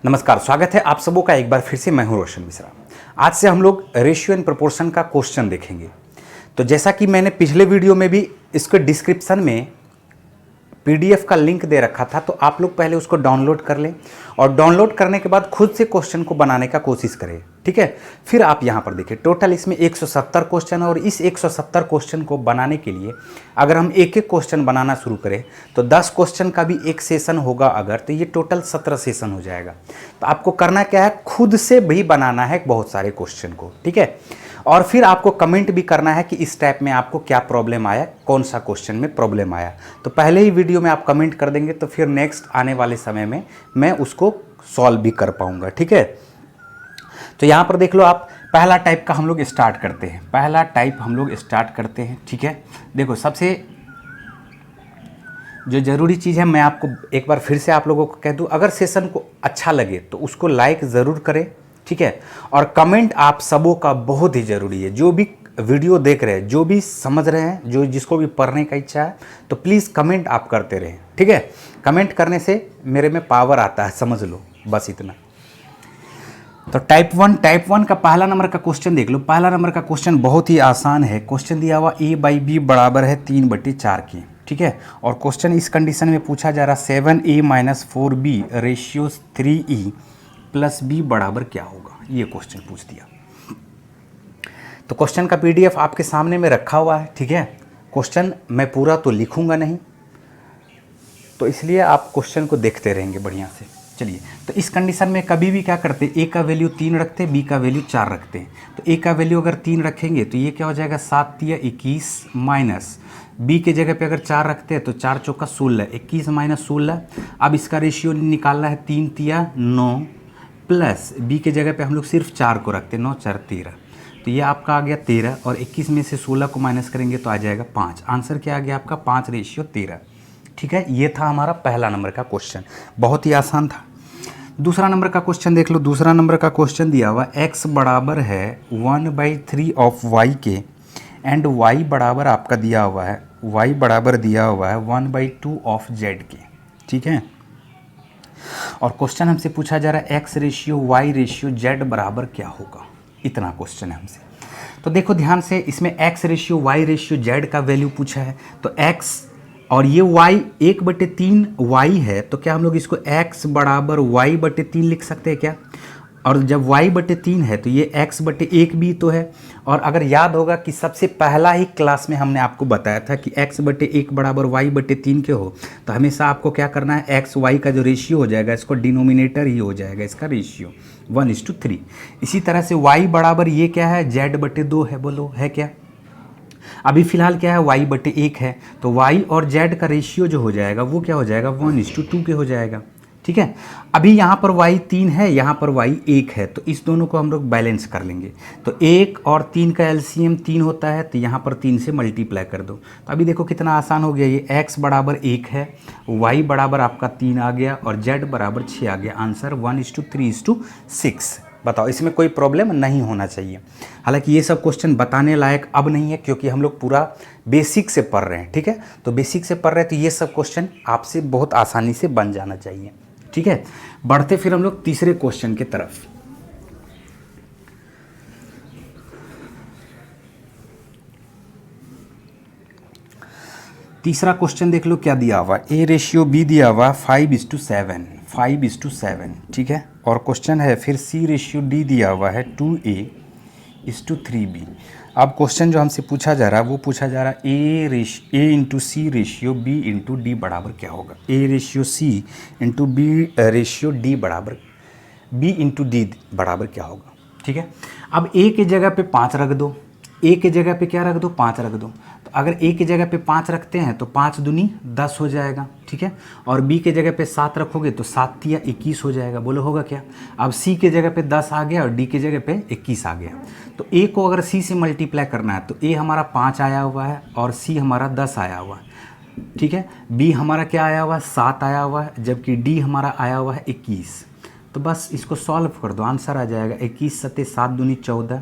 नमस्कार, स्वागत है आप सबों का एक बार फिर से। मैं हूं रोशन मिश्रा। आज से हम लोग रेशियो एंड प्रोपोर्शन का क्वेश्चन देखेंगे। तो जैसा कि मैंने पिछले वीडियो में भी इसके डिस्क्रिप्शन में पीडीएफ का लिंक दे रखा था, तो आप लोग पहले उसको डाउनलोड कर लें और डाउनलोड करने के बाद खुद से क्वेश्चन को बनाने का कोशिश करें, ठीक है। फिर आप यहाँ पर देखिए, टोटल इसमें 170 क्वेश्चन है और इस 170 क्वेश्चन को बनाने के लिए अगर हम एक एक क्वेश्चन बनाना शुरू करें तो 10 क्वेश्चन का भी एक सेशन होगा अगर, तो ये टोटल 17 सेशन हो जाएगा। तो आपको करना क्या है, खुद से भी बनाना है बहुत सारे क्वेश्चन को, ठीक है। और फिर आपको कमेंट भी करना है कि इस टाइप में आपको क्या प्रॉब्लम आया, कौन सा क्वेश्चन में प्रॉब्लम आया। तो पहले ही वीडियो में आप कमेंट कर देंगे तो फिर नेक्स्ट आने वाले समय में मैं उसको सॉल्व भी कर पाऊंगा, ठीक है। तो यहाँ पर देख लो आप, पहला टाइप का हम लोग स्टार्ट करते हैं। पहला टाइप हम लोग स्टार्ट करते हैं, ठीक है। देखो, सबसे जो ज़रूरी चीज़ है मैं आपको एक बार फिर से आप लोगों को कह दूँ, अगर सेशन को अच्छा लगे तो उसको लाइक ज़रूर करें, ठीक है। और कमेंट आप सबों का बहुत ही ज़रूरी है। जो भी वीडियो देख रहे हैं, जो भी समझ रहे हैं, जो जिसको भी पढ़ने का इच्छा है, तो प्लीज़ कमेंट आप करते रहें, ठीक है। कमेंट करने से मेरे में पावर आता है, समझ लो, बस इतना। तो टाइप वन का पहला नंबर का क्वेश्चन देख लो। पहला नंबर का क्वेश्चन बहुत ही आसान है। क्वेश्चन दिया हुआ a/b बराबर है 3/4 की, ठीक है। और क्वेश्चन इस कंडीशन में पूछा जा रहा 7a - 4b ratio 3e + b बराबर क्या होगा, ये क्वेश्चन पूछ दिया। तो क्वेश्चन का पीडीएफ आपके सामने में रखा हुआ है, ठीक है। क्वेश्चन मैं पूरा तो लिखूंगा नहीं, तो इसलिए आप क्वेश्चन को देखते रहेंगे बढ़िया से। चलिए, तो इस कंडीशन में कभी भी क्या करते, ए का वैल्यू 3 रखते हैं, बी का वैल्यू 4 रखते हैं। तो ए का वैल्यू अगर 3 रखेंगे तो ये क्या हो जाएगा, 7 × 21 माइनस बी के जगह पे अगर 4 रखते हैं तो 4 × 4 = 16, 21 - 16। अब इसका रेशियो निकालना है, 3 × 9 प्लस बी के जगह पे हम लोग सिर्फ 4 को रखते हैं, 9 × 4 = 13। तो ये आपका आ गया 13 और 21 में से 16 को माइनस करेंगे तो आ जाएगा 5। आंसर क्या आ गया आपका, 5/13, ठीक है। ये था हमारा पहला नंबर का क्वेश्चन, बहुत ही आसान था। दूसरा नंबर का क्वेश्चन देख लो। दूसरा नंबर का क्वेश्चन दिया हुआ x बराबर है 1/3 ऑफ y के एंड y बराबर आपका दिया हुआ है, y बराबर दिया हुआ है 1/2 ऑफ z के, ठीक है। और क्वेश्चन हमसे पूछा जा रहा है x ratio y ratio z बराबर क्या होगा, इतना क्वेश्चन है हमसे। तो देखो ध्यान से, इसमें x ratio y ratio z का वैल्यू पूछा है। तो x और ये y 1/3 y है, तो क्या हम लोग इसको x बराबर y/3 लिख सकते हैं क्या। और जब y/3 है तो ये x/1 भी तो है। और अगर याद होगा कि सबसे पहला ही क्लास में हमने आपको बताया था कि x/1 बराबर y/3 के हो, तो हमेशा आपको क्या करना है, x y का जो रेशियो हो जाएगा, इसको डिनोमिनेटर ही हो जाएगा इसका रेशियो 1:3। इसी तरह से y बराबर ये क्या है, z/2 है, बोलो है क्या। अभी फिलहाल क्या है, y/1 है, तो y और z का रेशियो जो हो जाएगा वो क्या हो जाएगा, 1:2 के हो जाएगा, ठीक है। अभी यहाँ पर y 3 है, यहाँ पर y 1 है, तो इस दोनों को हम लोग बैलेंस कर लेंगे। तो 1 और 3 का एलसीएम 3 होता है, तो यहाँ पर 3 से मल्टीप्लाई कर दो। तो अभी देखो कितना आसान हो गया, ये x बराबर 1 है, y बराबर आपका 3 आ गया और z बराबर 6 आ गया। आंसर 1:3:6। बताओ, इसमें कोई प्रॉब्लम नहीं होना चाहिए। हालांकि ये सब क्वेश्चन बताने लायक अब नहीं है, क्योंकि हम लोग पूरा बेसिक से पढ़ रहे हैं, ठीक है। तो बेसिक से पढ़ रहे हैं तो ये सब क्वेश्चन आपसे बहुत आसानी से बन जाना चाहिए, ठीक है। बढ़ते फिर हम लोग तीसरे क्वेश्चन की तरफ। तीसरा क्वेश्चन देख लो क्या दिया हुआ, a रेशियो b दिया हुआ 5:7, ठीक है। और क्वेश्चन है फिर c रेशियो d दिया हुआ है 2a/3b। अब क्वेश्चन जो हमसे पूछा जा रहा है वो पूछा जा रहा है a × c ratio b × d बराबर क्या होगा। a ratio c × b ratio d बराबर b × d बराबर क्या होगा, ठीक है। अब a के जगह पे 5 रख दो, a के जगह पे क्या रख दो, 5 रख दो। तो अगर a के जगह पे 5 रखते हैं तो 5 दूनी 10 हो जाएगा, ठीक है। और b के जगह पे 7 रखोगे तो 7 × 21 हो जाएगा, बोलो होगा क्या। अब c के जगह पे 10 आ गया और d के जगह पे 21 आ गया। तो a को अगर c से मल्टीप्लाई करना है तो a हमारा 5 आया हुआ है और c हमारा 10 आया हुआ है, ठीक है। b हमारा क्या आया हुआ है, 7 आया हुआ है, जबकि d हमारा आया हुआ है 21। तो बस इसको सॉल्व कर दो, आंसर आ जाएगा 21 × 7 = 7 दूनी 14,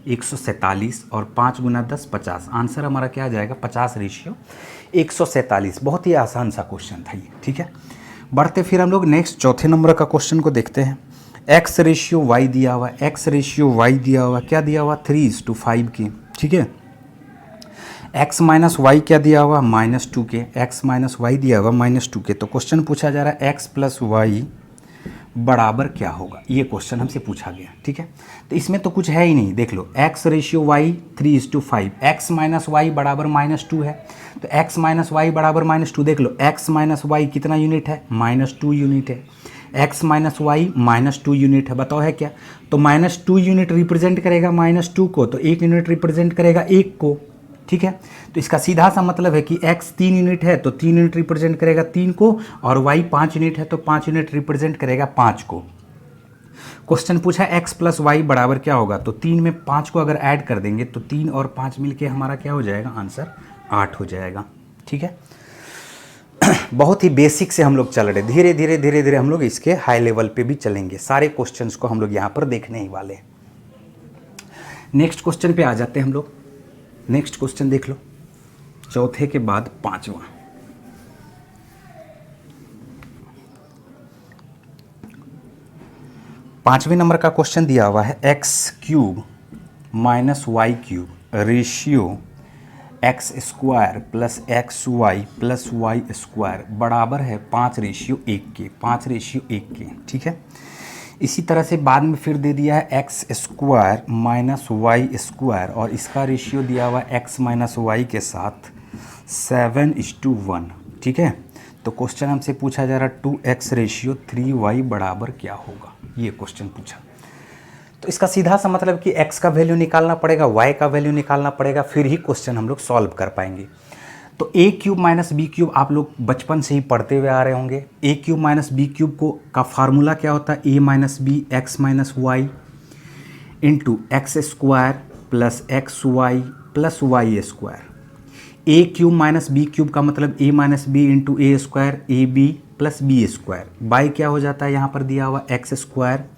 147 और 5 × 10 50। आंसर हमारा क्या आ जाएगा, 50/147। बहुत ही आसान सा क्वेश्चन था ये, ठीक है। बढ़ते फिर हम लोग नेक्स्ट चौथे नंबर का क्वेश्चन को देखते हैं। एक्स रेशियो वाई दिया हुआ, एक्स रेशियो वाई दिया हुआ, क्या दिया हुआ 3:5 की, ठीक है। एक्स माइनस वाई क्या दिया हुआ -2 के, एक्स माइनस वाई दिया हुआ -2 के। तो क्वेश्चन पूछा जा रहा है एक्स प्लस वाई बराबर क्या होगा, ये क्वेश्चन हमसे पूछा गया, ठीक है। तो इसमें तो कुछ है ही नहीं, देख लो X ratio Y 3:5, X minus Y बराबर -2 है, तो एक्स माइनस वाई बराबर -2, देख लो एक्स माइनस वाई कितना यूनिट है -2 यूनिट है, एक्स माइनस वाई -2 यूनिट है, बताओ है क्या। तो -2 यूनिट रिप्रेजेंट करेगा -2 को, तो 1 यूनिट रिप्रेजेंट करेगा 1 को, ठीक है। तो इसका सीधा सा मतलब है कि x 3 यूनिट है तो 3 यूनिट रिप्रेजेंट करेगा 3 को, और y 5 यूनिट है तो 5 यूनिट रिप्रेजेंट करेगा 5 को। क्वेश्चन पूछा x प्लस वाई बराबर क्या होगा, तो 3 में 5 को अगर ऐड कर देंगे तो 3 और 5 मिलके हमारा क्या हो जाएगा, आंसर 8 हो जाएगा, ठीक है। बहुत ही बेसिक से हम लोग चल रहे, धीरे धीरे धीरे धीरे हम लोग इसके हाई लेवल पे भी चलेंगे, सारे क्वेश्चंस को हम लोग यहाँ पर देखने ही वाले हैं। नेक्स्ट क्वेश्चन पे आ जाते हैं हम लोग। नेक्स्ट क्वेश्चन देख लो, चौथे के बाद पांचवा। पांचवें नंबर का क्वेश्चन दिया हुआ है x cube minus y cube ratio x square plus x y plus y square बराबर है 5:1 के, 5:1 के, ठीक है। इसी तरह से बाद में फिर दे दिया है x square minus y square, और इसका रेशियो दिया हुआ एक्स माइनस वाई के साथ 7:1, ठीक है। तो क्वेश्चन हमसे पूछा जा रहा 2x रेशियो 3y बराबर क्या होगा, ये क्वेश्चन पूछा। तो इसका सीधा सा मतलब कि x का वैल्यू निकालना पड़ेगा, y का वैल्यू निकालना पड़ेगा, फिर ही क्वेश्चन हम लोग सॉल्व कर पाएंगे। तो a cube minus b cube आप लोग बचपन से ही पढ़ते हुए आ रहे होंगे। a cube minus b cube को का फार्मूला क्या होता है, a minus b x minus y into x square plus x y plus y square. a cube minus b cube का मतलब a minus b into a square, a b plus b square, by क्या हो जाता है यहाँ पर दिया हुआ x square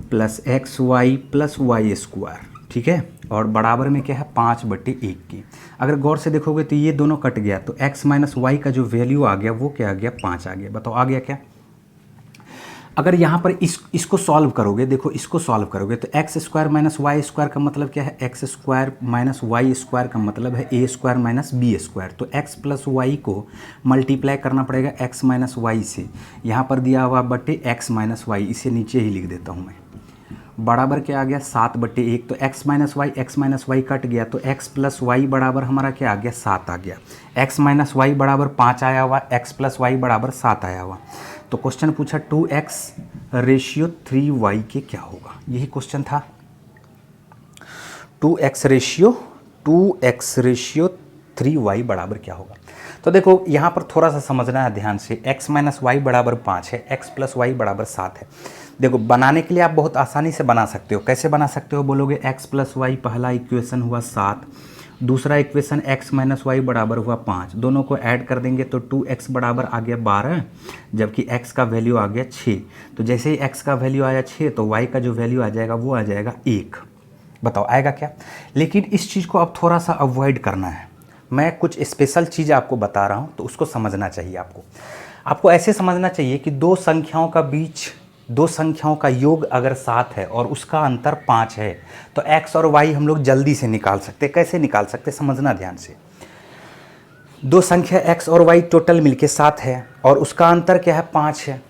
plus x y plus y square, ठीक है। और बराबर में क्या है 5/1 की। अगर गौर से देखोगे तो ये दोनों कट गया, तो x माइनस वाई का जो वैल्यू आ गया वो क्या आ गया 5 आ गया। बताओ आ गया क्या। अगर यहाँ पर इसको सॉल्व करोगे, देखो इसको सॉल्व करोगे तो x square minus y square का मतलब क्या है, x square minus y square का मतलब है a square minus b square. तो एक्स प्लस वाई को मल्टीप्लाई करना पड़ेगा एक्स माइनस वाई से, यहाँ पर दिया हुआ बटे एक्स माइनस वाई, इसे नीचे ही लिख देता हूँ मैं। बराबर क्या आ गया 7/1, तो x माइनस वाई कट गया, तो x प्लस वाई बराबर हमारा क्या आ गया 7 आ गया। x माइनस वाई बराबर 5 आया हुआ, x प्लस वाई बराबर 7 आया हुआ। तो क्वेश्चन पूछा 2x रेशियो 3y के क्या होगा, यही क्वेश्चन था। 2x रेशियो 3y बराबर क्या होगा। तो देखो यहाँ पर थोड़ा सा समझना है ध्यान से, x माइनस वाई बराबर 5 है, x प्लस वाई बराबर 7 है। देखो बनाने के लिए आप बहुत आसानी से बना सकते हो, कैसे बना सकते हो बोलोगे, x प्लस वाई पहला इक्वेशन हुआ 7, दूसरा इक्वेशन x माइनस वाई बराबर हुआ 5, दोनों को ऐड कर देंगे तो 2x बराबर आ गया 12, जबकि x का वैल्यू आ गया 6। तो जैसे ही x का वैल्यू आया 6 तो y का जो वैल्यू आ जाएगा वो आ जाएगा 1। बताओ आएगा क्या। लेकिन इस चीज़ को अब थोड़ा सा अवॉइड करना है, मैं कुछ स्पेशल चीज़ आपको बता रहा हूँ तो उसको समझना चाहिए। आपको ऐसे समझना चाहिए कि दो संख्याओं का योग अगर 7 है और उसका अंतर 5 है तो x और y हम लोग जल्दी से निकाल सकते। कैसे निकाल सकते समझना ध्यान से। दो संख्या x और y टोटल मिलके 7 है और उसका अंतर क्या है 5 है,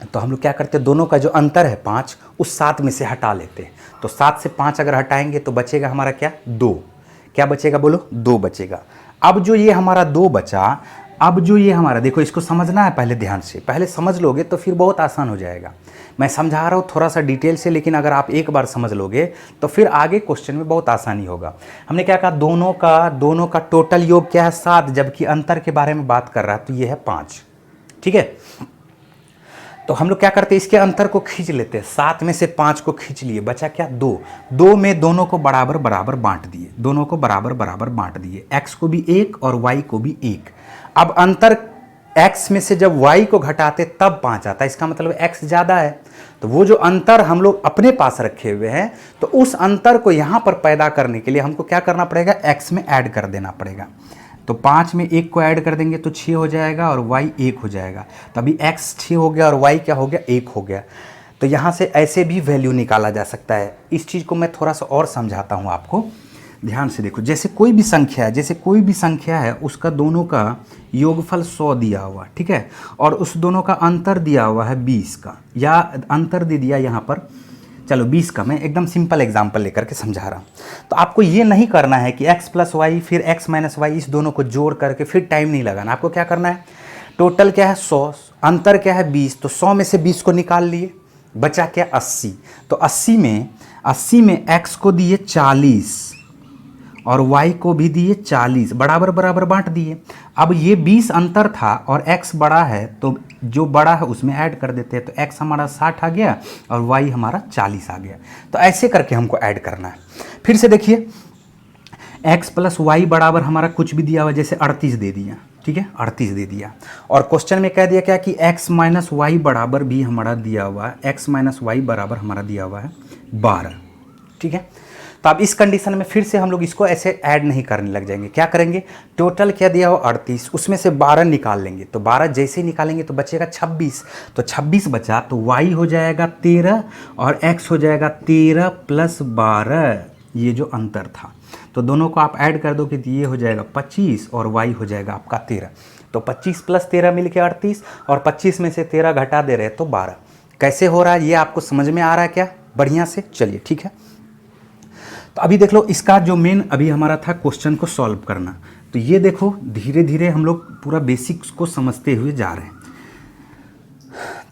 तो हम लोग क्या करते हैं, दोनों का जो अंतर है 5 उस 7 में से हटा लेते हैं। तो 7 से 5 अगर हटाएंगे तो बचेगा हमारा क्या 2, क्या बचेगा बोलो 2 बचेगा। अब जो ये हमारा 2 बचा, अब जो ये हमारा, देखो इसको समझना है पहले ध्यान से, पहले समझ लोगे तो फिर बहुत आसान हो जाएगा। मैं समझा रहा हूँ थोड़ा सा डिटेल से, लेकिन अगर आप एक बार समझ लोगे तो फिर आगे क्वेश्चन में बहुत आसानी होगा। हमने क्या कहा, दोनों का टोटल योग क्या है 7, जबकि अंतर के बारे में बात कर रहा है तो ये है 5, ठीक है। तो हम लोग क्या करते हैं, इसके अंतर को खींच लेते हैं, 7 में से 5 को खींच लिए, बचा क्या 2 में दोनों को बराबर बराबर बांट दिए, दोनों को बराबर बराबर बांट दिए, x को भी 1 और y को भी 1। अब अंतर x में से जब y को घटाते तब 5 आता है, इसका मतलब x ज़्यादा है। तो वो जो अंतर हम लोग अपने पास रखे हुए हैं, तो उस अंतर को यहाँ पर पैदा करने के लिए हमको क्या करना पड़ेगा, x में ऐड कर देना पड़ेगा। तो 5 में 1 को ऐड कर देंगे तो 6 हो जाएगा और y 1 हो जाएगा। तो अभी x 6 हो गया और y क्या हो गया, 1 हो गया। तो यहाँ से ऐसे भी वैल्यू निकाला जा सकता है। इस चीज़ को मैं थोड़ा सा और समझाता हूँ आपको, ध्यान से देखो। जैसे कोई भी संख्या है उसका दोनों का योगफल 100 दिया हुआ, ठीक है, और उस दोनों का अंतर दिया हुआ है 20 का, या अंतर दे दिया यहाँ पर, चलो 20 का। मैं एकदम सिंपल एग्जांपल लेकर के समझा रहा हूँ। तो आपको ये नहीं करना है कि x प्लस वाई फिर x माइनस वाई, इस दोनों को जोड़ करके फिर टाइम नहीं लगाना। आपको क्या करना है, टोटल क्या है 100, अंतर क्या है 20, तो 100 में से 20 को निकाल लिए, बचा क्या 80। तो 80 में x को दिए 40 और y को भी दिए 40, बराबर बराबर बांट दिए। अब ये 20 अंतर था और x बड़ा है, तो जो बड़ा है उसमें ऐड कर देते हैं। तो x हमारा 60 आ गया और y हमारा 40 आ गया। तो ऐसे करके हमको ऐड करना है। फिर से देखिए, x प्लस वाई बराबर हमारा कुछ भी दिया हुआ, जैसे 38 दे दिया, ठीक है, 38 दे दिया। और क्वेश्चन में कह दिया क्या कि x माइनस वाई बराबर भी हमारा दिया हुआ है, x माइनस वाई बराबर हमारा दिया हुआ है 12, ठीक है। तो अब इस कंडीशन में फिर से हम लोग इसको ऐसे ऐड नहीं करने लग जाएंगे। क्या करेंगे, टोटल क्या दिया हो 38, उसमें से 12 निकाल लेंगे। तो 12 जैसे ही निकालेंगे तो बचेगा 26, तो 26 बचा, तो y हो जाएगा 13 और x हो जाएगा 13 प्लस 12, ये जो अंतर था। तो दोनों को आप ऐड कर दो कि ये हो जाएगा 25 और y हो जाएगा आपका 13। तो 25 प्लस 13 मिल के 38 और 25 में से 13 घटा दे रहे हैं तो 12। कैसे हो रहा है ये आपको समझ में आ रहा है क्या, बढ़िया से? चलिए ठीक है। तो अभी देख लो, इसका जो मेन अभी हमारा था क्वेश्चन को सॉल्व करना। तो ये देखो, धीरे धीरे हम लोग पूरा बेसिक्स को समझते हुए जा रहे हैं।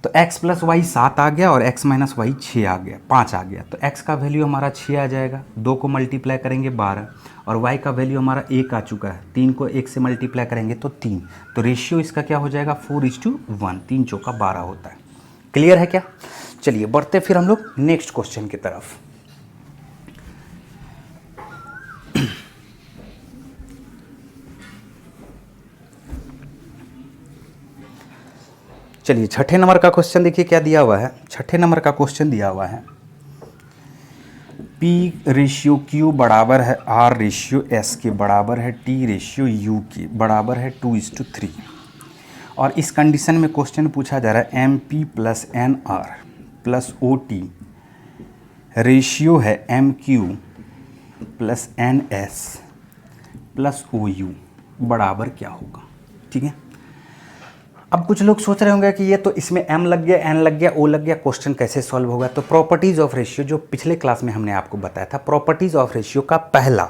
तो x प्लस वाई 7 आ गया और x माइनस वाई 6 आ गया, 5 आ गया। तो x का वैल्यू हमारा 6 आ जाएगा, 2 को मल्टीप्लाई करेंगे 12, और y का वैल्यू हमारा 1 आ चुका है, 3 को 1 से मल्टीप्लाई करेंगे तो 3। तो रेशियो इसका क्या हो जाएगा 4:1, 3 चौका 12 होता है। क्लियर है क्या? चलिए बढ़ते फिर हम लोग नेक्स्ट क्वेश्चन की तरफ। चलिए छठे नंबर का क्वेश्चन देखिए क्या दिया हुआ है। छठे नंबर का क्वेश्चन दिया हुआ है P रेशियो Q बराबर है R रेशियो S के बराबर है T रेशियो U के बराबर है 2:3। और इस कंडीशन में क्वेश्चन पूछा जा रहा है MP plus NR plus OT ratio है MQ plus NS plus OU बराबर क्या होगा, ठीक है। अब कुछ लोग सोच रहे होंगे कि ये तो इसमें m लग गया, n लग गया, o लग गया, क्वेश्चन कैसे सॉल्व होगा। तो प्रॉपर्टीज ऑफ रेशियो जो पिछले क्लास में हमने आपको बताया था, प्रॉपर्टीज ऑफ रेशियो का पहला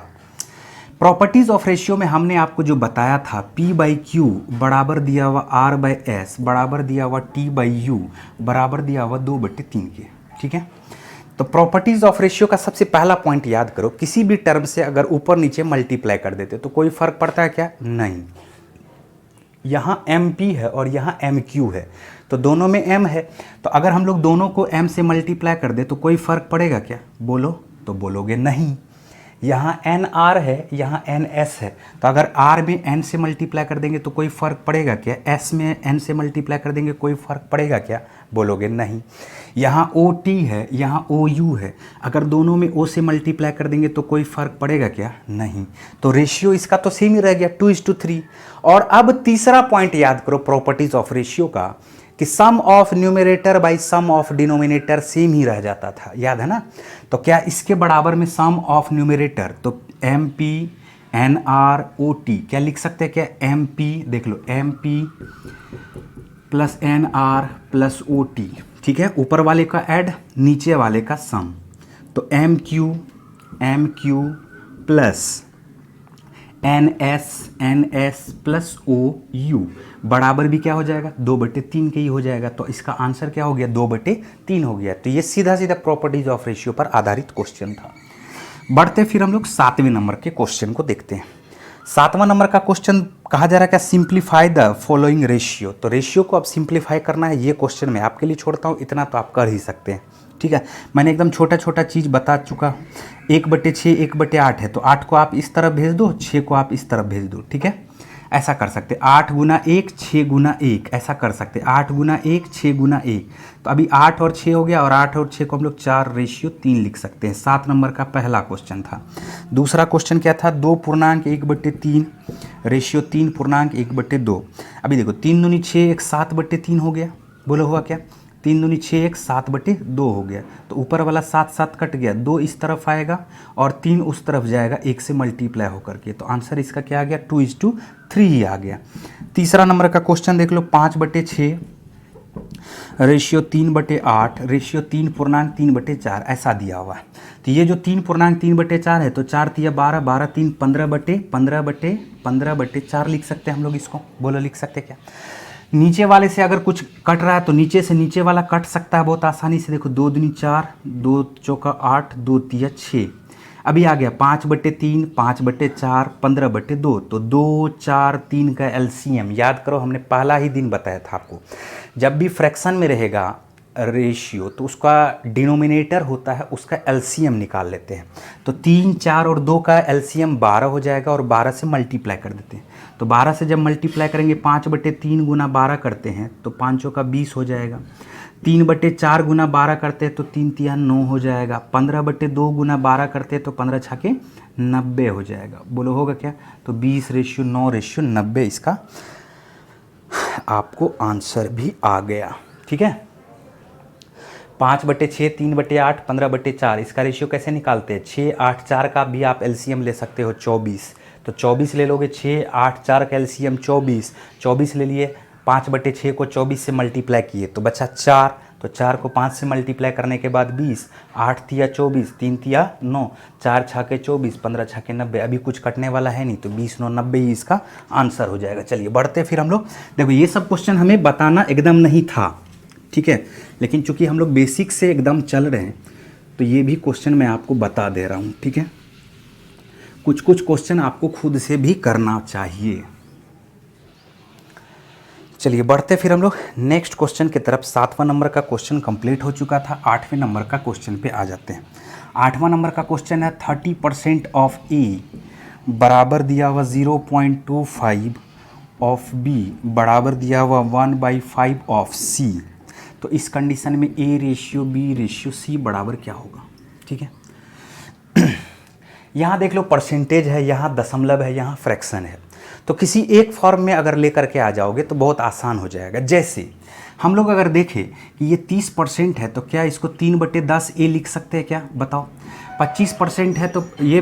प्रॉपर्टीज ऑफ रेशियो में हमने आपको जो बताया था p बाई क्यू बराबर दिया हुआ r बाई एस बराबर दिया हुआ t बाई u बराबर दिया हुआ 2/3 के, ठीक है। तो प्रॉपर्टीज ऑफ रेशियो का सबसे पहला पॉइंट याद करो, किसी भी टर्म से अगर ऊपर नीचे मल्टीप्लाई कर देते तो कोई फर्क पड़ता है क्या? नहीं। यहाँ MP है और यहाँ MQ है, तो दोनों में M है। तो अगर हम लोग दोनों को M से मल्टीप्लाई कर दे तो कोई फ़र्क पड़ेगा क्या? बोलो। तो बोलोगे नहीं। यहाँ NR है, यहाँ NS है, तो अगर R में N से मल्टीप्लाई कर देंगे तो कोई फ़र्क पड़ेगा क्या? S में N से मल्टीप्लाई कर देंगे कोई फ़र्क पड़ेगा क्या? बोलोगे नहीं। यहाँ OT है, यहाँ OU है, अगर दोनों में O से मल्टीप्लाई कर देंगे तो कोई फ़र्क पड़ेगा क्या? नहीं। तो रेशियो इसका तो सेम ही रह गया 2:3। और अब तीसरा पॉइंट याद करो प्रॉपर्टीज ऑफ रेशियो का, कि sum of numerator by sum of denominator same ही रह जाता था, याद है ना। तो क्या इसके बराबर में सम ऑफ न्यूमरेटर, तो MP NR OT क्या लिख सकते हैं क्या? MP देख लो, MP plus NR plus OT, ठीक है। ऊपर वाले का ऐड, नीचे वाले का सम। तो MQ plus NS plus OU बराबर भी क्या हो जाएगा 2/3 के ही हो जाएगा। तो इसका आंसर क्या हो गया 2/3 हो गया। तो ये सीधा सीधा प्रॉपर्टीज ऑफ रेशियो पर आधारित क्वेश्चन था। बढ़ते फिर हम लोग 7वें नंबर के क्वेश्चन को देखते हैं। 7वां नंबर का क्वेश्चन कहा जा रहा है क्या, सिंप्लीफाई द फॉलोइंग रेशियो। तो रेशियो को अब सिंप्लीफाई करना है, ये क्वेश्चन मैं आपके लिए छोड़ता हूँ, इतना तो आप कर ही सकते हैं, ठीक है। मैंने एकदम छोटा छोटा चीज़ बता चुका। 1/6 1/8 है, तो 8 को आप इस तरफ भेज दो, 6 को आप इस तरफ भेज दो, ठीक है। ऐसा कर सकते 8 गुना 1 6 गुना 1, ऐसा कर सकते 8 गुना 1 6 गुना 1। तो अभी 8 और 6 हो गया, और 8 और 6 को हम लोग 4:3 लिख सकते हैं। 7 नंबर का पहला क्वेश्चन था। दूसरा क्वेश्चन क्या था, 2.1/3 रेशियो 3.1/2। अभी देखो 3 दूनी 6 1 7/3 हो गया। बोलो हुआ क्या, 3 दूनी 6 1 7/2 हो गया। तो ऊपर वाला 7 7 कट गया, 2 इस तरफ आएगा और 3 उस तरफ जाएगा, 1 से मल्टीप्लाई होकर के। तो आंसर इसका क्या आ गया, 2:3 ही आ गया। तीसरा नंबर का क्वेश्चन देख लो, 5/6 रेशियो 3/8 रेशियो 3.3/4 ऐसा दिया हुआ है। तो ये जो 3.3/4 है, तो 4 तिया 12 12 3 15/15/4 लिख सकते हैं हम लोग इसको। बोलो लिख सकते क्या। नीचे वाले से अगर कुछ कट रहा है तो नीचे से नीचे वाला कट सकता है बहुत आसानी से। देखो 2 दूनी 4 2 चौका 8 2 तिया 6। अभी आ गया 5/3 5/4 15/2। तो 2 4 3 का एलसीएम याद करो, हमने पहला ही दिन बताया था आपको, जब भी फ्रैक्शन में रहेगा रेशियो तो उसका डिनोमिनेटर होता है, उसका एलसीएम निकाल लेते हैं। तो 3 4 और 2 का एलसीएम 12 हो जाएगा, और 12 से मल्टीप्लाई कर देते हैं। तो 12 से जब मल्टीप्लाई करेंगे 5/3 गुना 12 करते हैं तो 5 का 20 हो जाएगा। 3/4 गुना 12 करते हैं तो 3 तिया 9 हो जाएगा। 15/2 गुना 12 करते हैं तो 15 छाके 90 हो जाएगा। बोलो होगा क्या, तो 20:9:90 इसका आपको आंसर भी आ गया। ठीक है, 5/6 3/8 15/4 इसका रेशियो कैसे निकालते हैं, 6 8 4 का भी आप एलसीएम ले सकते हो 24। तो 24 ले लोगे, 6 8 4 का एलसीएम 24 ले लिए। 5/6 को 24 से मल्टीप्लाई किए तो बचा 4। तो 4 को 5 से मल्टीप्लाई करने के बाद 20, 8 तिया 24 3 तिया 9 4 छाके 24 15 छाके 90। अभी कुछ कटने वाला है नहीं, तो 20 9 90 ही इसका आंसर हो जाएगा। चलिए बढ़ते फिर हम लोग। देखो ये सब क्वेश्चन हमें बताना एकदम नहीं था, ठीक है, लेकिन चूंकि हम लोग बेसिक से एकदम चल रहे हैं तो ये भी क्वेश्चन मैं आपको बता दे रहा हूँ। ठीक है, कुछ कुछ क्वेश्चन आपको खुद से भी करना चाहिए। चलिए बढ़ते फिर हम लोग नेक्स्ट क्वेश्चन की तरफ। 7वां नंबर का क्वेश्चन कंप्लीट हो चुका था। 8वें नंबर का क्वेश्चन पे आ जाते हैं। 8वां नंबर का क्वेश्चन है 30% ऑफ ए बराबर दिया हुआ 0.25 ऑफ बी बराबर दिया हुआ 1/5 ऑफ सी। तो इस कंडीशन में ए रेशियो बी रेशियो सी बराबर क्या होगा। ठीक है, यहाँ देख लो परसेंटेज है, यहाँ दशमलव है, यहाँ फ्रैक्शन है। तो किसी एक फॉर्म में अगर लेकर के आ जाओगे तो बहुत आसान हो जाएगा। जैसे हम लोग अगर देखें कि ये 30% है तो क्या इसको 3/10 ए लिख सकते हैं क्या, बताओ। 25% है तो ये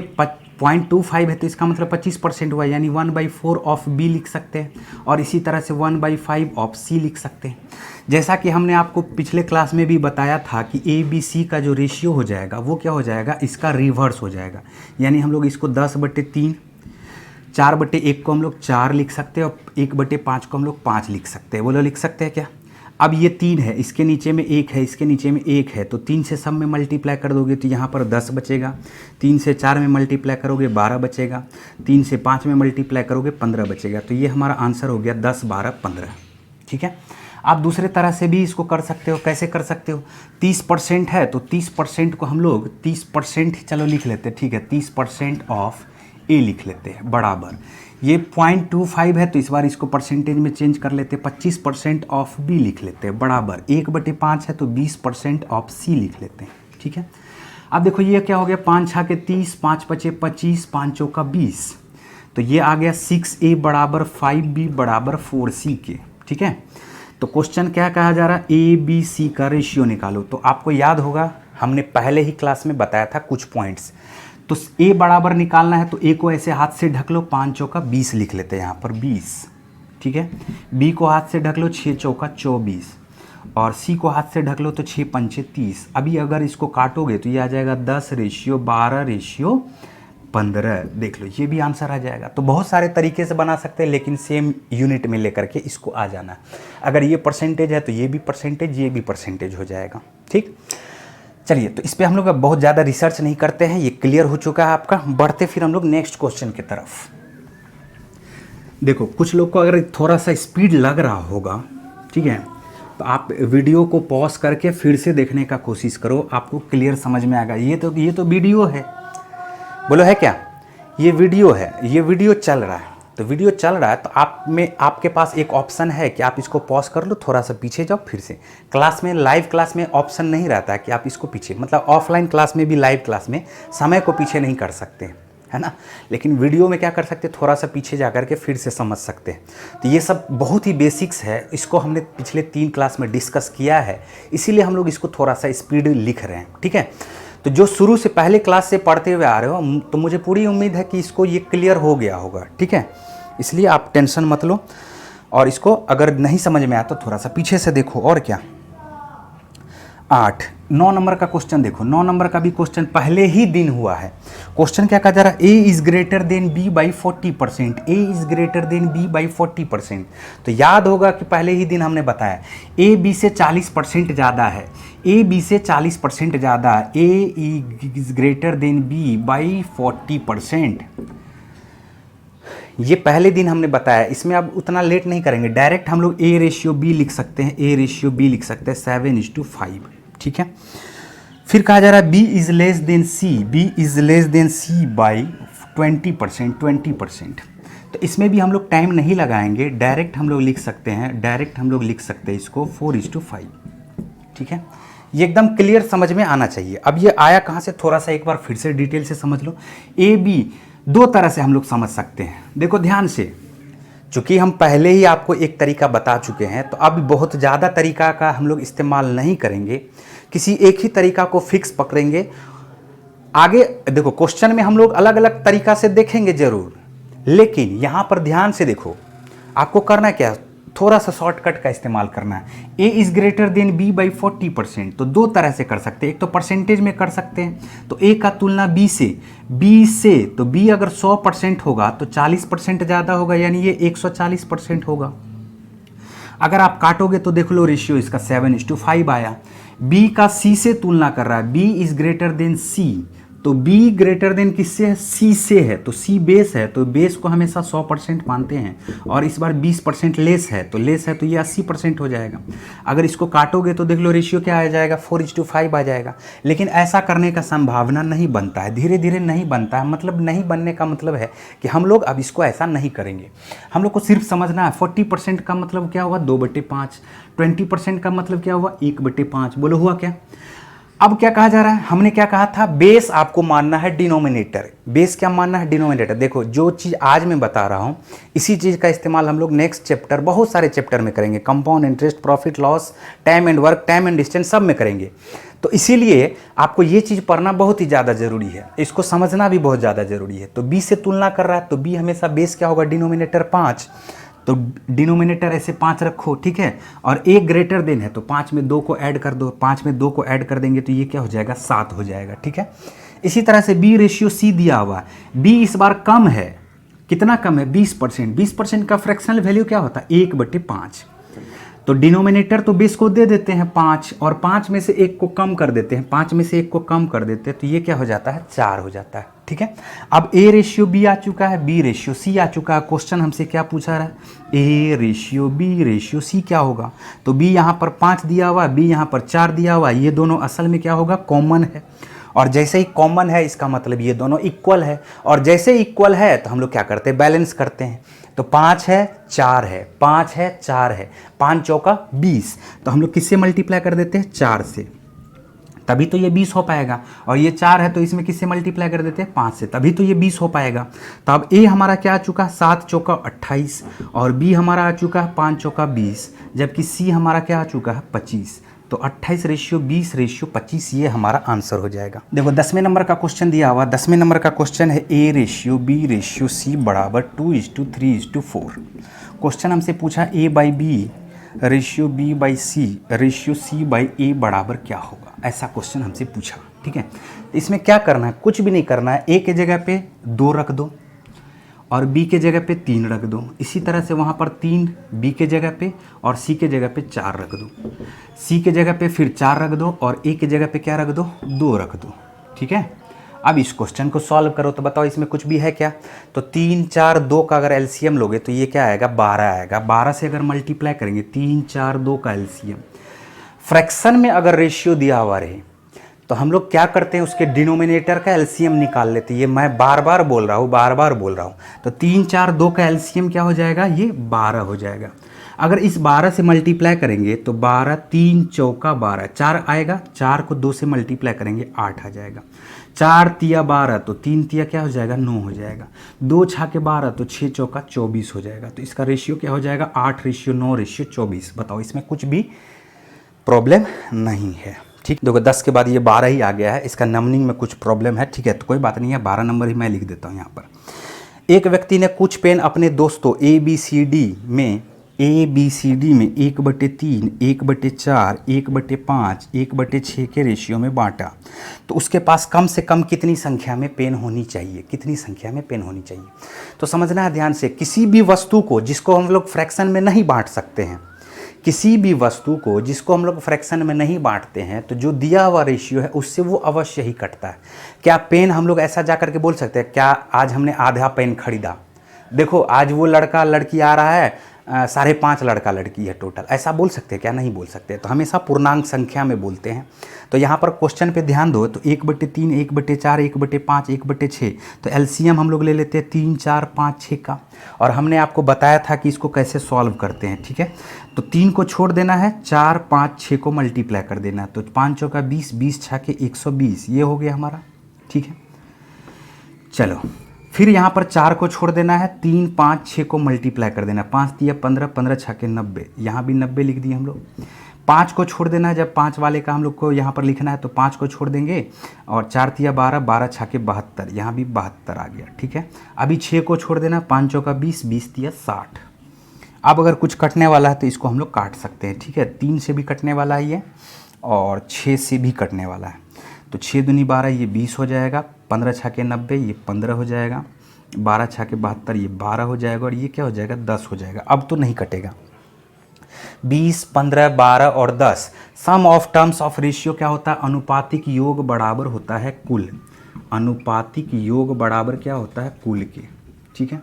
0.25 है तो इसका मतलब 25% हुआ, यानी 1/4 ऑफ बी लिख सकते हैं। और इसी तरह से 1/5 ऑफ सी लिख सकते हैं। जैसा कि हमने आपको पिछले क्लास में भी बताया था कि ए बी सी का जो रेशियो हो जाएगा वो क्या हो जाएगा, इसका रिवर्स हो जाएगा। यानी हम लोग इसको 10/3 4/1 को हम लोग 4 लिख सकते हैं, और 1/5 को हम लोग 5 लिख सकते हैं। बोलो लिख सकते हैं क्या। अब ये 3 है, इसके नीचे में 1 है, इसके नीचे में 1 है, तो 3 से सब में मल्टीप्लाई कर दोगे तो यहाँ पर 10 बचेगा। 3 से 4 में मल्टीप्लाई करोगे 12 बचेगा। 3 से 5 में मल्टीप्लाई करोगे 15 बचेगा। तो ये हमारा आंसर हो गया 10 12 15। ठीक है, आप दूसरे तरह से भी इसको कर सकते हो। कैसे कर सकते हो, 30% है तो 30% को हम लोग 30% चलो लिख लेते हैं। ठीक है, 30% ऑफ ए लिख लेते हैं बराबर, ये 0.25 है तो इस बार इसको परसेंटेज में चेंज कर लेते हैं, 25% ऑफ बी लिख लेते हैं बराबर, 1/5 है तो 20% ऑफ सी लिख लेते हैं। ठीक है, अब देखो ये क्या हो गया, 5 छाके 30 5 पचे 25 5 चौका 20। तो ये आ गया 6a बराबर 5b बराबर 4c के। ठीक है, तो क्वेश्चन क्या कहा जा रहा है, ए बी सी का रेशियो निकालो। तो आपको याद होगा हमने पहले ही क्लास में बताया था कुछ पॉइंट्स। तो ए बराबर निकालना है तो ए को ऐसे हाथ से ढक लो, 5 चौका 20 लिख लेते हैं यहाँ पर 20। ठीक है, बी को हाथ से ढक लो, 6 चौका 24, और सी को हाथ से ढक लो तो 6 पंचे 30। अभी अगर इसको काटोगे तो ये आ जाएगा 10:12:15। देख लो ये भी आंसर आ जाएगा। तो बहुत सारे तरीके से बना सकते हैं, लेकिन सेम यूनिट में लेकर के इसको आ जाना। अगर ये परसेंटेज है तो ये भी परसेंटेज, ये भी परसेंटेज हो जाएगा। ठीक, चलिए तो इस पर हम लोग बहुत ज़्यादा रिसर्च नहीं करते हैं, ये क्लियर हो चुका है आपका। बढ़ते फिर हम लोग नेक्स्ट क्वेश्चन की तरफ। देखो कुछ लोग को अगर थोड़ा सा स्पीड लग रहा होगा, ठीक है, तो आप वीडियो को पॉज करके फिर से देखने का कोशिश करो, आपको क्लियर समझ में आएगा। ये तो वीडियो है, बोलो है क्या, ये वीडियो है, ये वीडियो चल रहा है। तो वीडियो चल रहा है तो आपके पास एक ऑप्शन है कि आप इसको पॉज कर लो, थोड़ा सा पीछे जाओ, फिर से। क्लास में, लाइव क्लास में ऑप्शन नहीं रहता है कि आप इसको पीछे, मतलब ऑफलाइन क्लास में भी, लाइव क्लास में समय को पीछे नहीं कर सकते, है ना। लेकिन वीडियो में क्या कर सकते हैं, थोड़ा सा पीछे जा कर के फिर से समझ सकते हैं। तो ये सब बहुत ही बेसिक्स है, इसको हमने पिछले 3 क्लास में डिस्कस किया है, इसीलिए हम लोग इसको थोड़ा सा स्पीड लिख रहे हैं, ठीक है। तो जो शुरू से पहले क्लास से पढ़ते हुए आ रहे हो, तो मुझे पूरी उम्मीद है कि इसको ये क्लियर हो गया होगा, ठीक है। इसलिए आप टेंशन मत लो, और इसको अगर नहीं समझ में आया तो थोड़ा सा पीछे से देखो। और क्या, 9 नंबर का क्वेश्चन देखो। 9 नंबर का भी क्वेश्चन पहले ही दिन हुआ है। क्वेश्चन क्या कहा जा रहा है, A is greater than B by 40%, A is greater than B by 40%। तो याद होगा कि पहले ही दिन हमने बताया ए बी से 40% ज़्यादा है, ए बी से 40% ज़्यादा, A is greater than B by 40%। ये पहले दिन हमने बताया, इसमें अब उतना लेट नहीं करेंगे, डायरेक्ट हम लोग ए रेशियो बी लिख सकते हैं, ए रेशियो बी लिख सकते हैं 7:5, ठीक है। फिर कहा जा रहा है b is less than c, b is less than c by 20%। तो इसमें भी हम लोग टाइम नहीं लगाएंगे, डायरेक्ट हम लोग लिख सकते हैं, इसको 4:5, ठीक है। ये एकदम क्लियर समझ में आना चाहिए। अब ये आया कहाँ से, थोड़ा सा एक बार फिर से डिटेल से समझ लो। ए बी 2 तरह से हम लोग समझ सकते हैं, देखो ध्यान से। चूँकि हम पहले ही आपको एक तरीका बता चुके हैं, तो अब बहुत ज़्यादा तरीका का हम लोग इस्तेमाल नहीं करेंगे, किसी एक ही तरीका को फिक्स पकड़ेंगे। आगे देखो, क्वेश्चन में हम लोग अलग अलग तरीका से देखेंगे जरूर, लेकिन यहाँ पर ध्यान से देखो, आपको करना क्या, थोड़ा सा शॉर्टकट का इस्तेमाल करना है। A is greater than B by 40%, तो 2 तरह से कर सकते हैं। एक तो परसेंटेज में कर सकते हैं, तो ए का तुलना बी से, तो बी अगर 100% होगा तो 40% ज़्यादा होगा, यानी ये 140% होगा। अगर आप काटोगे तो देख लो रेशियो इसका 7:5 आया। बी का सी से तुलना कर रहा है, बी इज ग्रेटर देन सी, तो B ग्रेटर देन किससे है, C से है, तो C बेस है, तो बेस को हमेशा 100% मानते हैं, और इस बार 20% लेस है तो ये 80% हो जाएगा। अगर इसको काटोगे तो देख लो रेशियो क्या आ जाएगा, 4:5 आ जाएगा। लेकिन ऐसा करने का संभावना नहीं बनता है, धीरे धीरे नहीं बनता है। मतलब नहीं बनने का मतलब है कि हम लोग अब इसको ऐसा नहीं करेंगे। हम लोग को सिर्फ समझना है 40% का मतलब क्या हुआ, 2/5, 20% का मतलब क्या हुआ, 1/5। बोलो हुआ क्या। अब क्या कहा जा रहा है, हमने क्या कहा था, बेस आपको मानना है डिनोमिनेटर। बेस क्या मानना है, डिनोमिनेटर। देखो जो चीज़ आज मैं बता रहा हूँ, इसी चीज़ का इस्तेमाल हम लोग नेक्स्ट चैप्टर, बहुत सारे चैप्टर में करेंगे, compound interest, profit loss, time and work, time and distance, सब में करेंगे। तो इसीलिए आपको ये चीज़ पढ़ना बहुत ही ज़्यादा ज़रूरी है, इसको समझना भी बहुत ज़्यादा ज़रूरी है। तो बी से तुलना कर रहा है, तो बी हमेशा बेस क्या होगा, डिनोमिनेटर 5, तो डिनोमिनेटर ऐसे 5 रखो, ठीक है। और ए ग्रेटर देन है, तो 5 में 2 को ऐड कर दो, 5 में 2 को ऐड कर देंगे तो ये क्या हो जाएगा, 7 हो जाएगा, ठीक है। इसी तरह से बी रेशियो सी दिया हुआ है, बी इस बार कम है, कितना कम है, 20%। 20% का फ्रैक्शनल वैल्यू क्या होता है, 1/5। तो डिनोमिनेटर तो बेस को दे देते हैं 5, और 5 में से 1 को कम कर देते हैं, 5 में से 1 को कम कर देते हैं, तो ये क्या हो जाता है, 4 हो जाता है, ठीक है। अब ए रेशियो बी आ चुका है, बी रेशियो सी आ चुका है। क्वेश्चन हमसे क्या पूछा रहा है, ए रेशियो बी रेशियो सी क्या होगा। तो बी यहाँ पर 5 दिया हुआ है, बी यहाँ पर 4 दिया हुआ है, ये दोनों असल में क्या होगा, कॉमन है। और जैसे ही कॉमन है इसका मतलब ये दोनों इक्वल है, और जैसे इक्वल है तो हम लोग क्या करते हैं, बैलेंस करते हैं। तो 5 है 4 है, 5 है 4 है, 5 चौका 20, तो हम लोग किससे मल्टीप्लाई कर देते हैं, 4 से, तभी तो ये 20 हो पाएगा। और ये 4 है तो इसमें किससे मल्टीप्लाई कर देते हैं, 5 से, तभी तो ये 20 हो पाएगा। तो अब ए हमारा क्या आ चुका है, 7 चौका 28, और बी हमारा आ चुका है 5 चौका 20, जबकि सी हमारा क्या आ चुका है, 25। तो 28:20:25 ये हमारा आंसर हो जाएगा। देखो 10वें नंबर का क्वेश्चन दिया हुआ, 10वें नंबर का क्वेश्चन है ए रेशियो बी रेशियो सी बराबर 2:3:4। क्वेश्चन हमसे पूछा A by B ratio B by C ratio C by A बराबर क्या होगा, ऐसा क्वेश्चन हमसे पूछा, ठीक है। इसमें क्या करना है, कुछ भी नहीं करना है, ए के जगह पे 2 रख दो और बी के जगह पे 3 रख दो। इसी तरह से वहाँ पर 3 बी के जगह पे और सी के जगह पे 4 रख दो, सी के जगह पे फिर 4 रख दो, और ए के जगह पे क्या रख दो, 2 रख दो, ठीक है। अब इस क्वेश्चन को सॉल्व करो तो बताओ इसमें कुछ भी है क्या। तो 3, 4, 2 का अगर एलसीएम लोगे तो ये क्या आएगा, 12 आएगा। 12 से अगर मल्टीप्लाई करेंगे, 3, 4, 2 का एलसीएम, फ्रैक्शन में अगर रेशियो दिया हुआ रहे तो हम लोग क्या करते हैं, उसके डिनोमिनेटर का एलसीएम निकाल लेते हैं। ये मैं बार बार बोल रहा हूँ। तो 3 4 2 का एलसीएम क्या हो जाएगा, ये 12 हो जाएगा। अगर इस 12 से मल्टीप्लाई करेंगे तो 12 3 चौका 12, 4 आएगा, 4 को 2 से मल्टीप्लाई करेंगे 8 आ जाएगा। 4 तिया 12 तो 3 तिया क्या हो जाएगा, 9 हो जाएगा। 2 छाके 12 तो 6 चौका 24 हो जाएगा। तो इसका रेशियो क्या हो जाएगा, 8:9:24। बताओ, इसमें कुछ भी प्रॉब्लम नहीं है। ठीक, देखो 10 के बाद ये 12 ही आ गया है, इसका नंबरिंग में कुछ प्रॉब्लम है। ठीक है, तो कोई बात नहीं है, 12 नंबर ही मैं लिख देता हूँ यहाँ पर। एक व्यक्ति ने कुछ पेन अपने दोस्तों ABCD में 1/3, 1/4, 1/5, 1/6 के रेशियो में बांटा, तो उसके पास कम से कम कितनी संख्या में पेन होनी चाहिए, कितनी संख्या में पेन होनी चाहिए। तो समझना है ध्यान से, किसी भी वस्तु को जिसको हम लोग फ्रैक्शन में नहीं बांट सकते हैं, किसी भी वस्तु को जिसको हम लोग फ्रैक्शन में नहीं बांटते हैं, तो जो दिया हुआ रेशियो है उससे वो अवश्य ही कटता है। क्या पेन हम लोग ऐसा जा करके बोल सकते हैं, क्या आज हमने आधा पेन खरीदा, देखो आज वो लड़का लड़की आ रहा है, 5.5 लड़का लड़की है टोटल, ऐसा बोल सकते हैं क्या, नहीं बोल सकते। तो हमेशा पूर्णांक संख्या में बोलते हैं। तो यहाँ पर क्वेश्चन पे ध्यान दो, तो 1/3, 1/4, 1/5, 1/6, तो एलसीएम हम लोग ले लेते हैं 3 4 5 6 का, और हमने आपको बताया था कि इसको कैसे सॉल्व करते हैं। ठीक है, तो 3 को छोड़ देना है, 4 5 6 को मल्टीप्लाई कर देना है, तो 5 चौका 20, 20 छाके 120, ये हो गया हमारा। ठीक है, चलो फिर यहाँ पर 4 को छोड़ देना है, 3 5 6 को मल्टीप्लाई कर देना है, 5 तिया 15, 15 छाके 90, यहाँ भी 90 लिख दिए हम लोग। 5 को छोड़ देना है, जब 5 वाले का हम लोग को यहाँ पर लिखना है तो 5 को छोड़ देंगे, और 4 तिया 12, 12 छाके 72, यहाँ भी 72 आ गया। ठीक है, अभी 6 को छोड़ देना, 5 चौका 20, 20 तिया 60। अब अगर कुछ कटने वाला है तो इसको हम लोग काट सकते हैं। ठीक है, 3 से भी कटने वाला है ये, और 6 से भी कटने वाला है, तो 6 दूनी 12, ये 20 हो जाएगा, 15 छाके 90, ये 15 हो जाएगा, 12 छाके 72, ये 12 हो जाएगा, और ये क्या हो जाएगा, 10 हो जाएगा। अब तो नहीं कटेगा। 20, 15, 12 और 10, सम ऑफ टर्म्स ऑफ रेशियो क्या होता है, अनुपातिक योग बराबर होता है कुल। अनुपातिक योग बराबर क्या होता है, कुल के। ठीक है,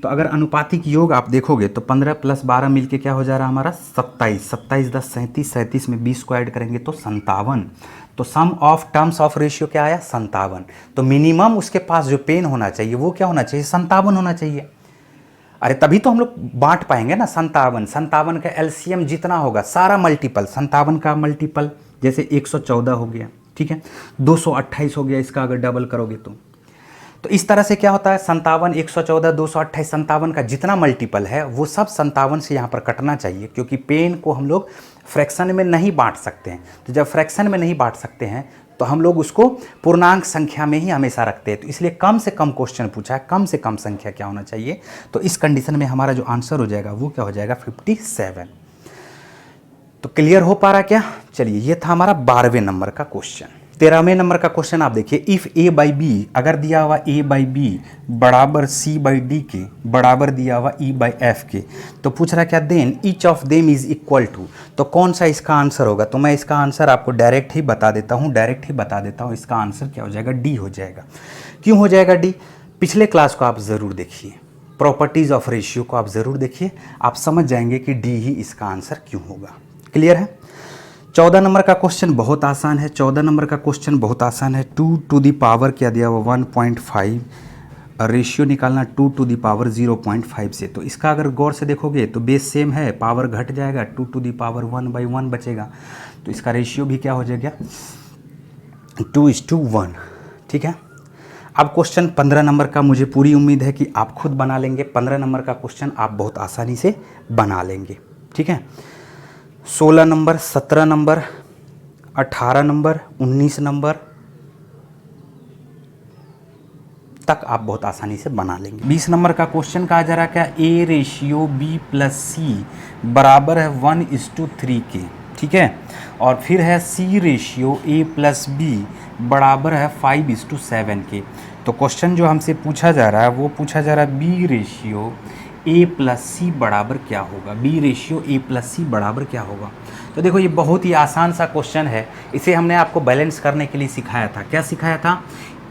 तो अगर अनुपातिक योग आप देखोगे तो 15 + 12 मिलके क्या हो जा रहा है हमारा, 27, 27 10 37, 37 में 20 को ऐड करेंगे तो 57। तो सम ऑफ टर्म्स ऑफ रेशियो क्या आया, 57। तो मिनिमम उसके पास जो पेन होना चाहिए वो क्या होना चाहिए, 57 होना चाहिए। अरे तभी तो हम लोग बांट पाएंगे ना। 57 का एलसीएम जितना होगा सारा मल्टीपल, 57 का मल्टीपल जैसे 114 हो गया। ठीक है, 228 हो गया इसका अगर डबल करोगे तो इस तरह से क्या होता है, 57, 114, 228, 57 का जितना मल्टीपल है वो सब 57 से यहाँ पर कटना चाहिए, क्योंकि पेन को हम लोग फ्रैक्शन में नहीं बांट सकते हैं। तो जब फ्रैक्शन में नहीं बांट सकते हैं तो हम लोग उसको पूर्णांक संख्या में ही हमेशा रखते हैं। तो इसलिए कम से कम क्वेश्चन पूछा है, कम से कम संख्या क्या होना चाहिए। तो इस कंडीशन में हमारा जो आंसर हो जाएगा वो क्या हो जाएगा, 57। तो क्लियर हो पा रहा क्या। चलिए, ये था हमारा 12वें नंबर का क्वेश्चन। 13वें नंबर का क्वेश्चन आप देखिए, इफ़ A/B अगर दिया हुआ A/B बराबर C/D के बराबर दिया हुआ E/F के, तो पूछ रहा क्या, then each of them is equal to, तो कौन सा इसका आंसर होगा। तो मैं इसका आंसर आपको डायरेक्ट ही बता देता हूँ, इसका आंसर क्या हो जाएगा, D हो जाएगा। क्यों हो जाएगा D, पिछले क्लास को आप ज़रूर देखिए, प्रॉपर्टीज़ ऑफ रेशियो को आप ज़रूर देखिए, आप समझ जाएंगे कि D ही इसका आंसर क्यों होगा। क्लियर है। 14 नंबर का क्वेश्चन बहुत आसान है। 14 नंबर का क्वेश्चन बहुत आसान है। 2 टू दी पावर क्या दिया हुआ, 1.5, रेशियो निकालना 2 टू दी पावर 0.5 से। तो इसका अगर गौर से देखोगे तो बेस सेम है, पावर घट जाएगा, 2 टू दी पावर 1/1 बचेगा। तो इसका रेशियो भी क्या हो जाएगा, 2:1। ठीक है। अब क्वेश्चन 15 नंबर का मुझे पूरी उम्मीद है कि आप खुद बना लेंगे। 15 नंबर का क्वेश्चन आप बहुत आसानी से बना लेंगे। ठीक है। 16 नंबर, 17 नंबर, 18 नंबर, 19 नंबर तक आप बहुत आसानी से बना लेंगे। 20 नंबर का क्वेश्चन कहा जा रहा है क्या, A/B+C बराबर है 1:3 के। ठीक है। और फिर है C/A + B बराबर है 5:7 के। तो क्वेश्चन जो हमसे पूछा जा रहा है वो पूछा जा रहा है B/A + C बराबर क्या होगा, B/A + C बराबर क्या होगा। तो देखो ये बहुत ही आसान सा क्वेश्चन है। इसे हमने आपको बैलेंस करने के लिए सिखाया था। क्या सिखाया था,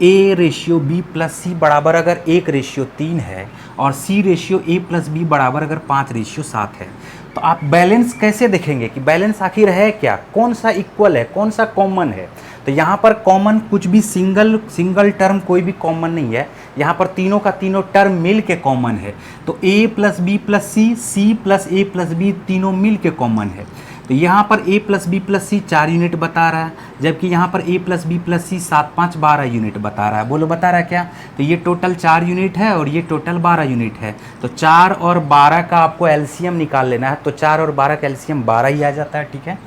A/B + C बराबर अगर 1:3 है और C/A + B बराबर अगर 5:7 है, तो आप बैलेंस कैसे देखेंगे कि बैलेंस आखिर है क्या, कौन सा इक्वल है, कौन सा कॉमन है। तो यहाँ पर कॉमन कुछ भी सिंगल टर्म कोई भी कॉमन नहीं है, यहाँ पर तीनों का तीनों टर्म मिल के कॉमन है। तो a plus B plus C, C plus a plus b तीनों मिल के कॉमन है। तो यहाँ पर a plus B plus c 4 unit बता रहा है, जबकि यहाँ पर a plus B plus c 7 5 12 unit बता रहा है। बोलो बता रहा है क्या? तो ये टोटल 4 यूनिट है और ये टोटल 12 यूनिट है। तो 4 और 12 का आपको एलसीएम निकाल लेना है। तो 4 और 12 का एलसीएम 12 ही आ जाता है, ठीक है।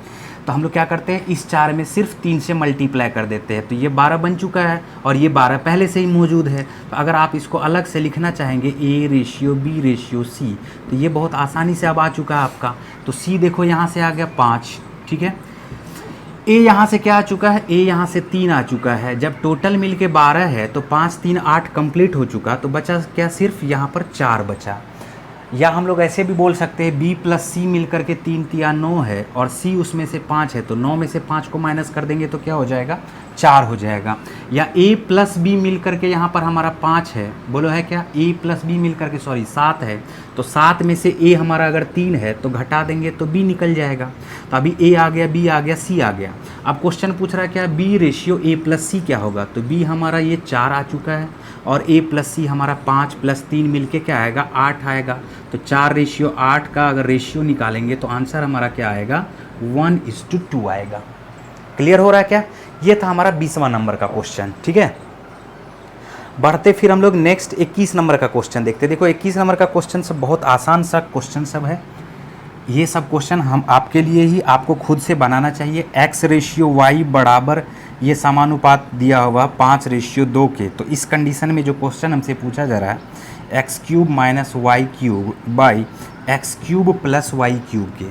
तो हम लोग क्या करते हैं, इस 4 में सिर्फ 3 से मल्टीप्लाई कर देते हैं। तो ये 12 बन चुका है और ये 12 पहले से ही मौजूद है। तो अगर आप इसको अलग से लिखना चाहेंगे a ratio b ratio c, तो ये बहुत आसानी से अब आ चुका है आपका। तो c देखो यहाँ से आ गया 5, ठीक है। a यहाँ से क्या आ चुका है, a यहाँ से 3 आ चुका है। जब टोटल मिल के 12 है तो 5 3 8 कंप्लीट हो चुका। तो बचा क्या, सिर्फ यहाँ पर 4 बचा। या हम लोग ऐसे भी बोल सकते हैं b प्लस सी मिल करके 3 तिया 9 है और c उसमें से 5 है। तो 9 में से 5 को माइनस कर देंगे तो क्या हो जाएगा, 4 हो जाएगा। या a प्लस बी मिल करके यहाँ पर हमारा 5 है, बोलो है क्या, a प्लस बी मिल करके 7 है। तो 7 में से a हमारा अगर 3 है तो घटा देंगे तो b निकल जाएगा। तो अभी a आ गया, b आ गया, c आ गया। अब क्वेश्चन पूछ रहा है क्या, b रेशियो a प्लस सी क्या होगा। तो b हमारा ये 4 आ चुका है और a प्लस सी हमारा 5 प्लस 3 मिल के क्या आएगा, 8 आएगा। तो 4 रेशियो 8 का अगर रेशियो निकालेंगे तो आंसर हमारा क्या आएगा, 1:2 आएगा। क्लियर हो रहा है क्या? ये था हमारा 20वां नंबर का क्वेश्चन, ठीक है। बढ़ते फिर हम लोग नेक्स्ट 21 नंबर का क्वेश्चन देखते हैं। देखो 21 नंबर का क्वेश्चन सब बहुत आसान सा क्वेश्चन सब है। ये सब क्वेश्चन हम आपके लिए ही आपको खुद से बनाना चाहिए। x रेशियो y बराबर ये समानुपात दिया हुआ 5 रेशियो 2 के। तो इस कंडीशन में जो क्वेश्चन हमसे पूछा जा रहा है, x cube minus y cube by x cube plus y cube के।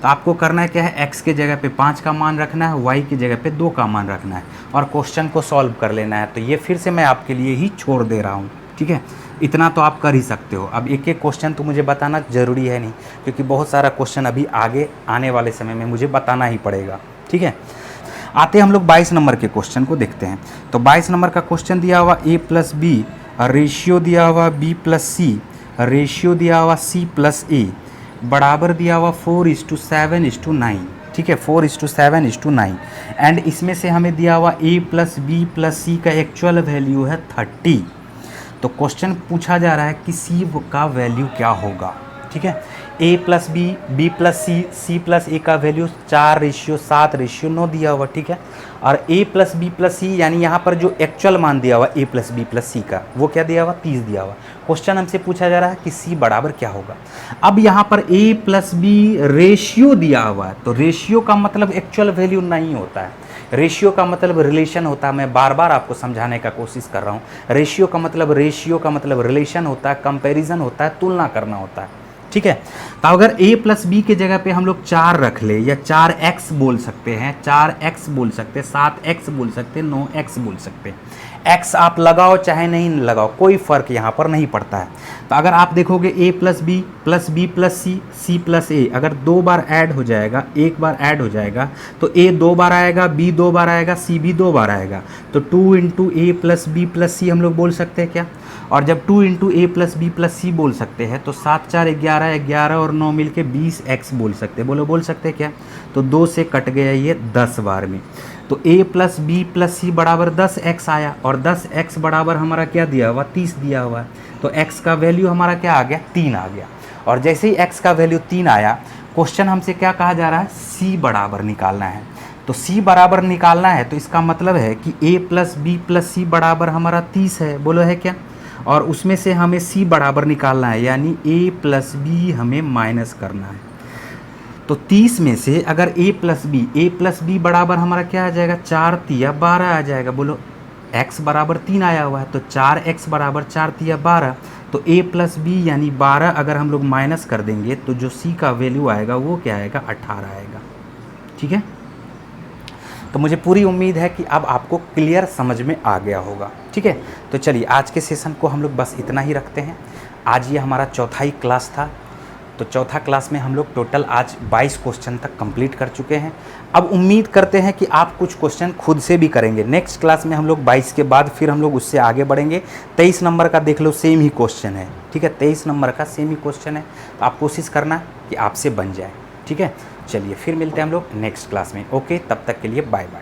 तो आपको करना है क्या है, x के जगह पे 5 का मान रखना है, y की जगह पे 2 का मान रखना है और क्वेश्चन को सॉल्व कर लेना है। तो ये फिर से मैं आपके लिए ही छोड़ दे रहा हूँ, ठीक है। इतना तो आप कर ही सकते हो। अब एक एक क्वेश्चन तो मुझे बताना ज़रूरी है नहीं, क्योंकि बहुत सारा क्वेश्चन अभी आगे आने वाले समय में मुझे बताना ही पड़ेगा, ठीक है। आते हम लोग 22 नंबर के क्वेश्चन को देखते हैं। तो 22 नंबर का क्वेश्चन दिया हुआ a प्लस बी, रेशियो दिया हुआ b प्लस सी, रेशियो दिया हुआ c प्लस a, बराबर दिया हुआ 4:7:9, ठीक है, 4:7:9। एंड इसमें से हमें दिया हुआ a plus B plus c का एक्चुअल वैल्यू है 30। तो क्वेश्चन पूछा जा रहा है कि c का वैल्यू क्या होगा, ठीक है। a plus b, b plus c, c plus a का वैल्यू 4:7:9 दिया हुआ, ठीक है। और a plus B plus c यानी यहाँ पर जो एक्चुअल मान दिया हुआ a plus B plus c का, वो क्या दिया हुआ, 30 दिया हुआ। क्वेश्चन हमसे पूछा जा रहा है कि c बराबर क्या होगा। अब यहाँ पर a प्लस बी रेशियो दिया हुआ है। तो रेशियो का मतलब एक्चुअल वैल्यू नहीं होता है, रेशियो का मतलब रिलेशन होता है। मैं बार बार आपको समझाने का कोशिश कर रहा हूँ। रेशियो का मतलब रिलेशन होता है, कंपैरिजन होता है, तुलना करना होता है, ठीक है। तो अगर a प्लस बी के जगह पे हम लोग 4 रख ले, या 4x बोल सकते हैं, 4x बोल सकते हैं, 7x बोल सकते हैं, 9x बोल सकते हैं। x आप लगाओ चाहे नहीं लगाओ, कोई फ़र्क यहाँ पर नहीं पड़ता है। तो अगर आप देखोगे a plus B plus C, C plus A, अगर 2 बार ऐड हो जाएगा, एक बार ऐड हो जाएगा तो a 2 बार आएगा, b 2 बार आएगा, c भी 2 बार आएगा। तो 2 इंटू ए प्लस बी प्लस सी हम लोग बोल सकते हैं क्या। और जब 2 इंटू ए प्लस बी प्लस सी बोल सकते हैं तो 7 4 11, 11 और 9 मिल के 20x बोल सकते हैं। बोल सकते हैं क्या। तो 2 से कट गया ये 10 बार में। तो a प्लस बी प्लस सी बराबर 10x आया और 10x बराबर हमारा क्या दिया हुआ, 30 दिया हुआ है। तो x का वैल्यू हमारा क्या आ गया, 3 आ गया। और जैसे ही x का वैल्यू 3 आया, क्वेश्चन हमसे क्या कहा जा रहा है, c बराबर निकालना है। तो c बराबर निकालना है तो इसका मतलब है कि a प्लस बी प्लस सी बराबर हमारा 30 है, बोलो है क्या। और उसमें से हमें c बराबर निकालना है, यानी a प्लस बी हमें माइनस करना है। तो 30 में से अगर a प्लस बी बराबर हमारा क्या आ जाएगा, 4 तिया 12 आ जाएगा। बोलो x बराबर 3 आया हुआ है, तो 4x बराबर 4 तिया 12। तो a प्लस बी यानी 12 अगर हम लोग माइनस कर देंगे तो जो c का वैल्यू आएगा वो क्या आएगा, 18 आएगा, ठीक है। तो मुझे पूरी उम्मीद है कि अब आपको क्लियर समझ में आ गया होगा, ठीक है। तो चलिए आज के सेशन को हम लोग बस इतना ही रखते हैं। आज ये हमारा चौथा ही क्लास था। तो चौथा क्लास में हम लोग टोटल आज 22 क्वेश्चन तक कंप्लीट कर चुके हैं। अब उम्मीद करते हैं कि आप कुछ क्वेश्चन खुद से भी करेंगे। नेक्स्ट क्लास में हम लोग 22 के बाद फिर हम लोग उससे आगे बढ़ेंगे। 23 नंबर का देख लो, सेम ही क्वेश्चन है, ठीक है। 23 नंबर का सेम ही क्वेश्चन है, तो आप कोशिश करना कि आपसे बन जाए, ठीक है। चलिए फिर मिलते हैं हम लोग नेक्स्ट क्लास में। ओके, तब तक के लिए बाय बाय।